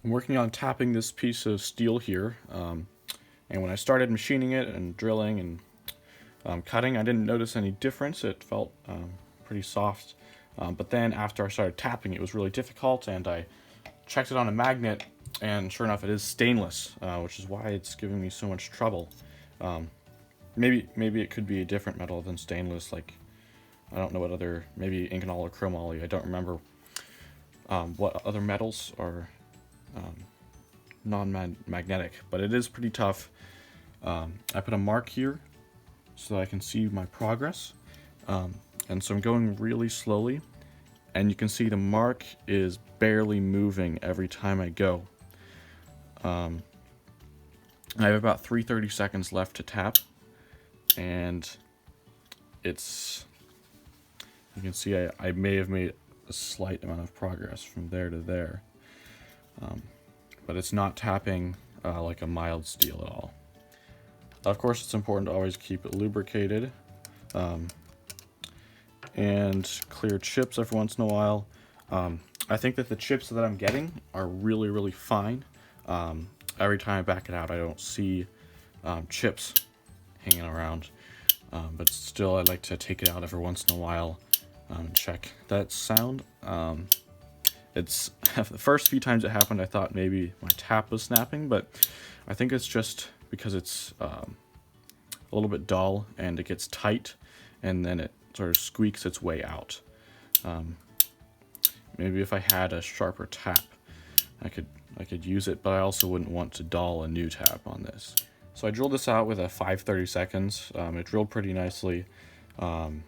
I'm working on tapping this piece of steel here, and when I started machining it and drilling and cutting, I didn't notice any difference. It felt pretty soft, but then after I started tapping, it was really difficult, and I checked it on a magnet, and sure enough, it is stainless, which is why it's giving me so much trouble. Maybe it could be a different metal than stainless, like I don't know what other, maybe Inconel or chromoly. I don't remember what other metals are non-magnetic, but it is pretty tough. I put a mark here so that I can see my progress, and so I'm going really slowly, and you can see the mark is barely moving every time I go. I have about 330 seconds left to tap, and it's, you can see I may have made a slight amount of progress from there to there, but it's not tapping like a mild steel at all. Of course, it's important to always keep it lubricated and clear chips every once in a while. I think that the chips that I'm getting are really fine. Every time I back it out, I don't see chips hanging around, but still I like to take it out every once in a while and check that sound. It's the first few times it happened, I thought maybe my tap was snapping, but I think it's just because it's a little bit dull and it gets tight, and then it sort of squeaks its way out. Maybe if I had a sharper tap, I could use it, but I also wouldn't want to dull a new tap on this. So I drilled this out with a 530 seconds. It drilled pretty nicely. And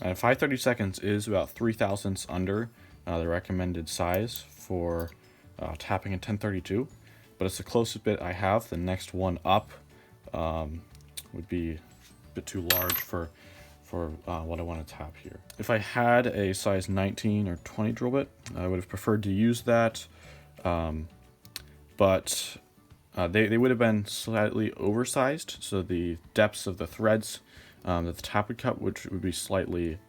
530 seconds is about 3/1000ths under the recommended size for tapping in 1032, but it's the closest bit I have. The next one up would be a bit too large for what I want to tap here. If I had a size 19 or 20 drill bit, I would have preferred to use that, but they would have been slightly oversized, so the depths of the threads that the tap would cut, which would be slightly,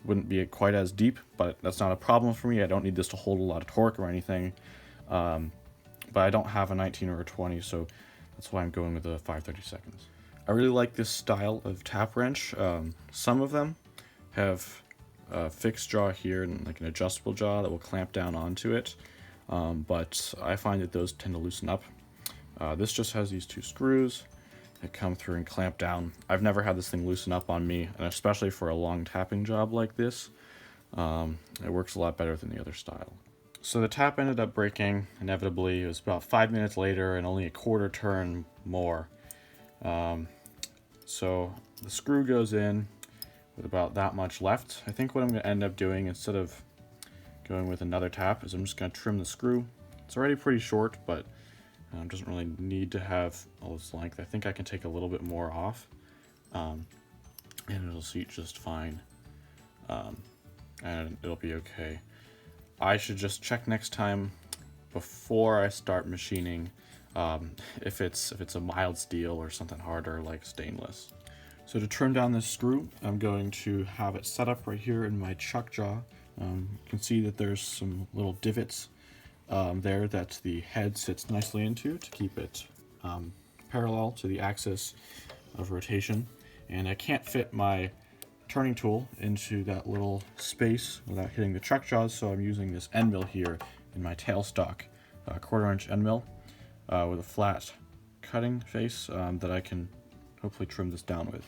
wouldn't be quite as deep, but that's not a problem for me. I don't need this to hold a lot of torque or anything, but I don't have a 19 or a 20, so that's why I'm going with the 530 seconds. I really like this style of tap wrench. Some of them have a fixed jaw here and like an adjustable jaw that will clamp down onto it, but I find that those tend to loosen up. This just has these two screws that come through and clamp down. I've never had this thing loosen up on me, and especially for a long tapping job like this, it works a lot better than the other style. So the tap ended up breaking inevitably. It was about 5 minutes later and only a quarter turn more. So the screw goes in with about that much left. I think what I'm going to end up doing, instead of going with another tap, is I'm just going to trim the screw. It's already pretty short, but doesn't really need to have all this length. I think I can take a little bit more off, and it'll seat just fine, and it'll be okay. I should just check next time before I start machining if it's a mild steel or something harder like stainless. So to trim down this screw, I'm going to have it set up right here in my chuck jaw. You can see that there's some little divots there that the head sits nicely into to keep it parallel to the axis of rotation. And I can't fit my turning tool into that little space without hitting the chuck jaws, so I'm using this end mill here in my tailstock, a 1/4 inch end mill with a flat cutting face that I can hopefully trim this down with.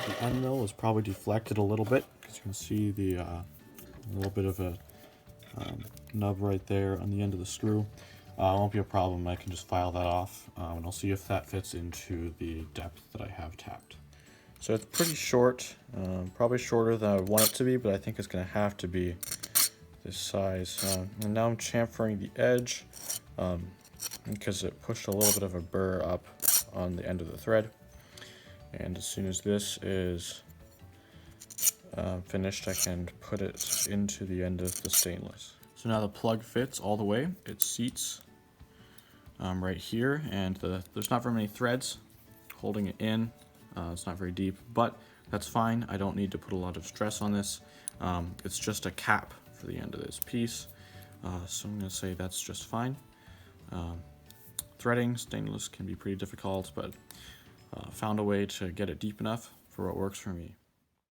The end mill is probably deflected a little bit, because you can see the little bit of a nub right there on the end of the screw. It won't be a problem. I can just file that off, and I'll see if that fits into the depth that I have tapped. So it's pretty short, probably shorter than I would want it to be, but I think it's going to have to be this size. And now I'm chamfering the edge. because it pushed a little bit of a burr up on the end of the thread. And as soon as this is finished, I can put it into the end of the stainless. So now the plug fits all the way. It seats right here, and there's not very many threads holding it in. It's not very deep, but that's fine. I don't need to put a lot of stress on this. It's just a cap for the end of this piece, so I'm going to say that's just fine. Threading stainless can be pretty difficult, but found a way to get it deep enough for what works for me.